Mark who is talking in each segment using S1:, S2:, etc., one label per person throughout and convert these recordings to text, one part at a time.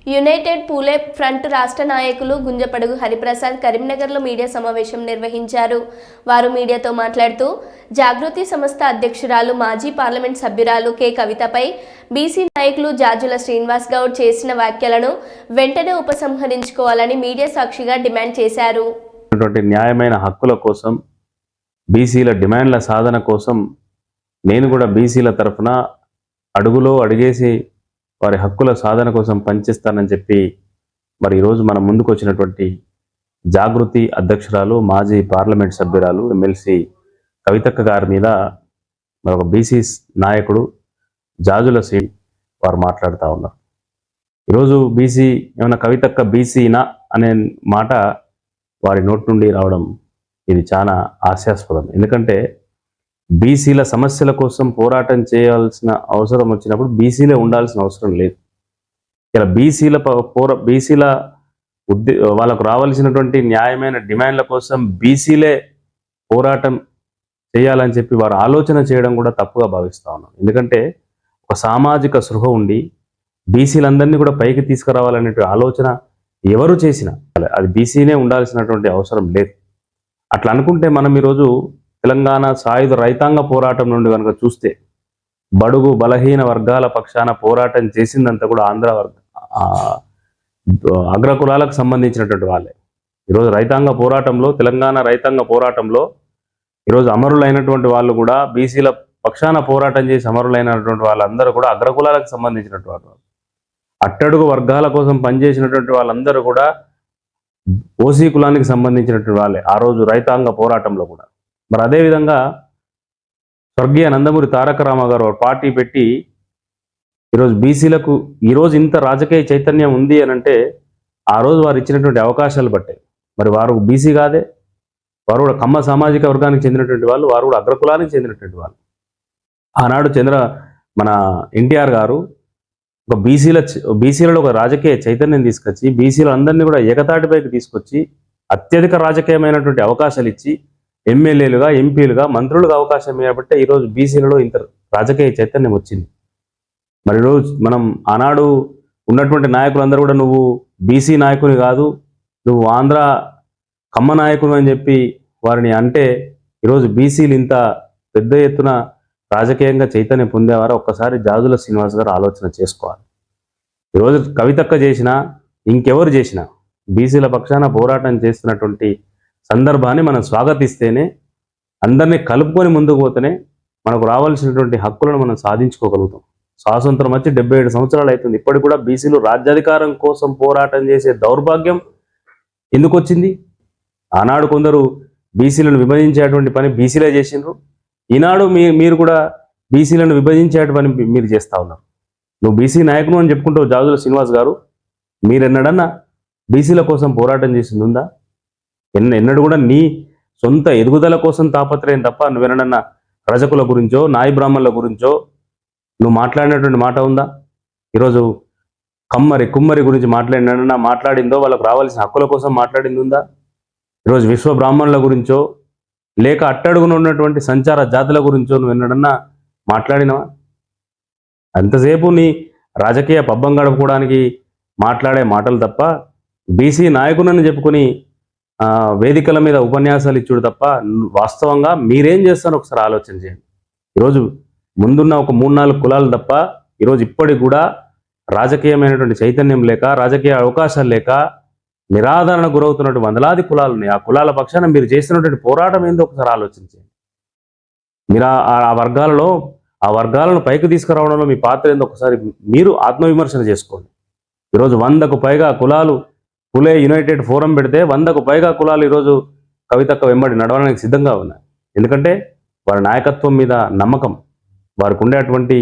S1: United పూలే front రాష్ట్ర నాయకులు గుంజపడుగు హరిప్రసాద్ కరీంనగర్లో మీడియా సమావేశం నిర్వహించారు. వారు మీడియాతో మాట్లాడుతూ జాగృతి సంస్థ అధ్యక్షురాలు మాజీ పార్లమెంట్ సభ్యురాలు కె కవితపై బీసీ నాయకులు జాజుల శ్రీనివాస్ గౌడ్ చేసిన వ్యాఖ్యలను వెంటనే ఉపసంహరించుకోవాలని మీడియా సాక్షిగా డిమాండ్ చేశారు.
S2: న్యాయమైన హక్కుల కోసం, బీసీల డిమాండ్ల సాధన కోసం నేను కూడా బీసీల తరఫున అడుగులో అడిగేసి వారి హక్కుల సాధన కోసం పనిచేస్తానని చెప్పి మరి ఈరోజు మన ముందుకు వచ్చినటువంటి జాగృతి అధ్యక్షురాలు మాజీ పార్లమెంట్ సభ్యురాలు ఎమ్మెల్సీ కవితక్క గారి మీద మరొక బీసీ నాయకుడు జాజుల శ్రీ వారు మాట్లాడుతూ ఉన్నారు. ఈరోజు బీసీ ఏమైనా కవితక్క బీసీనా అనే మాట వారి నోటి నుండి రావడం ఇది చాలా హాస్యాస్పదం. ఎందుకంటే బీసీల సమస్యల కోసం పోరాటం చేయాల్సిన అవసరం వచ్చినప్పుడు బీసీలే ఉండాల్సిన అవసరం లేదు. ఇలా బీసీల వాళ్ళకు రావాల్సినటువంటి న్యాయమైన డిమాండ్ల కోసం బీసీలే పోరాటం చేయాలని చెప్పి వారు ఆలోచన చేయడం కూడా తప్పుగా భావిస్తూ ఉన్నాం. ఎందుకంటే ఒక సామాజిక స్పృహ ఉండి బీసీలందరినీ కూడా పైకి తీసుకురావాలనే ఆలోచన ఎవరు చేసినా అది బీసీనే ఉండాల్సినటువంటి అవసరం లేదు. అట్లా అనుకుంటే మనం ఈరోజు తెలంగాణ సాయుధ రైతాంగ పోరాటం నుండి కనుక చూస్తే బడుగు బలహీన వర్గాల పక్షాన పోరాటం చేసిందంతా కూడా అగ్రకులాలకు సంబంధించినటువంటి వాళ్ళే. ఈరోజు రైతాంగ పోరాటంలో, తెలంగాణ రైతాంగ పోరాటంలో ఈరోజు అమరులైనటువంటి వాళ్ళు కూడా బీసీల పక్షాన పోరాటం చేసి అమరులైనటువంటి వాళ్ళందరూ కూడా అగ్రకులాలకు సంబంధించినటువంటి వాళ్ళు. అట్టడుగు వర్గాల కోసం పనిచేసినటువంటి వాళ్ళందరూ కూడా ఓసీ కులానికి సంబంధించినటువంటి వాళ్ళే ఆ రోజు రైతాంగ పోరాటంలో కూడా. మరి అదేవిధంగా స్వర్గీయ నందమూరి తారక రామ గారు పార్టీ పెట్టి ఈరోజు బీసీలకు ఈరోజు ఇంత రాజకీయ చైతన్యం ఉంది అని అంటే ఆ రోజు వారు ఇచ్చినటువంటి అవకాశాలు బట్టే. మరి వారు బీసీ కాదే, వారు కూడా కమ్మ సామాజిక వర్గానికి చెందినటువంటి వాళ్ళు, వారు కూడా అగ్రకులానికి చెందినటువంటి వాళ్ళు. ఆనాడు మన ఎన్టీఆర్ గారు ఒక బీసీలలో ఒక రాజకీయ చైతన్యం తీసుకొచ్చి బీసీలందరినీ కూడా ఏకతాటిపైకి తీసుకొచ్చి అత్యధిక రాజకీయమైనటువంటి అవకాశాలు ఇచ్చి ఎమ్మెల్యేలుగా, ఎంపీలుగా, మంత్రులుగా అవకాశం ఇవ్వబట్టే ఈరోజు బీసీలలో ఇంత రాజకీయ చైతన్యం వచ్చింది. మరి ఈరోజు మనం ఆనాడు ఉన్నటువంటి నాయకులందరూ కూడా నువ్వు బీసీ నాయకుని కాదు, నువ్వు ఆంధ్ర కమ్మ నాయకుడు అని చెప్పి వారిని అంటే ఈరోజు బీసీలు ఇంత పెద్ద ఎత్తున రాజకీయంగా చైతన్యం పొందేవారు ఒక్కసారి జాజుల శ్రీనివాస్ గారు ఆలోచన చేసుకోవాలి. ఈరోజు కవితక్క చేసినా ఇంకెవరు చేసినా బీసీల పక్షాన పోరాటం చేస్తున్నటువంటి సందర్భాన్ని మనం స్వాగతిస్తేనే, అందరినీ కలుపుకొని ముందుకు పోతేనే మనకు రావాల్సినటువంటి హక్కులను మనం సాధించుకోగలుగుతాం. స్వాతంత్రం వచ్చి 77 సంవత్సరాలు అవుతుంది. ఇప్పటికి కూడా బీసీలు రాజ్యాధికారం కోసం పోరాటం చేసే దౌర్భాగ్యం ఎందుకు వచ్చింది? ఆనాడు కొందరు బీసీలను విభజించేటువంటి పని బీసీలే చేసిండ్రు. ఈనాడు మీరు కూడా బీసీలను విభజించేటువంటి పని మీరు చేస్తూ ఉన్నారు. నువ్వు బీసీ నాయకుడు అని చెప్పుకుంటావు జాజుల శ్రీనివాస్ గారు, మీరెన్నడన్నా బీసీల కోసం పోరాటం చేసింది ఉందా? ఎన్నడూ కూడా నీ సొంత ఎదుగుదల కోసం తాపత్రయం తప్ప నువ్వెన్నడన్నా రజకుల గురించో, నాయి బ్రాహ్మణుల గురించో నువ్వు మాట్లాడినటువంటి మాట ఉందా? ఈరోజు కుమ్మరి గురించి మాట్లాడిందో వాళ్ళకు రావాల్సిన హక్కుల కోసం మాట్లాడింది ఉందా? ఈరోజు విశ్వ బ్రాహ్మణుల గురించో లేక అట్టడుగున ఉన్నటువంటి సంచార జాతుల గురించో నువ్వు ఎన్నడన్నా మాట్లాడినవా? అంతసేపు నీ రాజకీయ పబ్బం గడుపుకోవడానికి మాట్లాడే మాటలు తప్ప బీసీ నాయకునని చెప్పుకొని వేదికల మీద ఉపన్యాసాలు ఇచ్చుడు తప్ప వాస్తవంగా మీరేం చేస్తారో ఒకసారి ఆలోచన చేయండి. ఈరోజు ముందున్న ఒక 3-4 కులాలు తప్ప ఈరోజు ఇప్పటికి కూడా రాజకీయమైనటువంటి చైతన్యం లేక, రాజకీయ అవకాశాలు లేక నిరాదరణ గురవుతున్నటువంటి వందలాది కులాలు ఉన్నాయి. ఆ కులాల పక్షాన మీరు చేస్తున్నటువంటి పోరాటం ఏందో ఒకసారి ఆలోచించండి. మీరు ఆ వర్గాలను పైకి తీసుకురావడంలో మీ పాత్ర ఏందో ఒకసారి మీరు ఆత్మవిమర్శన చేసుకోండి. ఈరోజు 100కు పైగా కులాలు పూలే యునైటెడ్ ఫోరం పెడితే 100కు పైగా కులాలు ఈరోజు కవితక్క వెంబడి నడవడానికి సిద్ధంగా ఉన్నాయి. ఎందుకంటే వారి నాయకత్వం మీద నమ్మకం, వారికి ఉండేటువంటి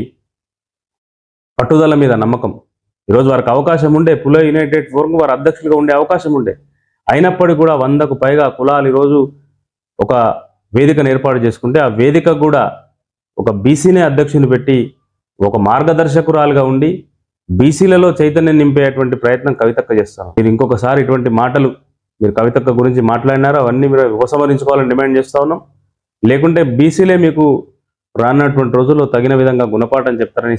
S2: పట్టుదల మీద నమ్మకం. ఈరోజు వారికి అవకాశం ఉండే, పూలే యునైటెడ్ ఫోరం వారి అధ్యక్షులుగా ఉండే అవకాశం ఉండే. అయినప్పటికీ కూడా 100కు పైగా కులాలు ఈరోజు ఒక వేదికను ఏర్పాటు చేసుకుంటే ఆ వేదిక కూడా ఒక బీసీనే అధ్యక్షుని పెట్టి ఒక మార్గదర్శకురాలుగా ఉండి బీసీలలో చైతన్యం నింపేటువంటి ప్రయత్నం కవితక్క చేస్తాను. మీరు ఇంకొకసారి ఇటువంటి మాటలు మీరు కవితక్క గురించి మాట్లాడినారో అవన్నీ మీరు ఉపసంహరించుకోవాలని డిమాండ్ చేస్తా ఉన్నాం. లేకుంటే బీసీలే మీకు రానున్నటువంటి రోజుల్లో తగిన విధంగా గుణపాఠం చెప్తారని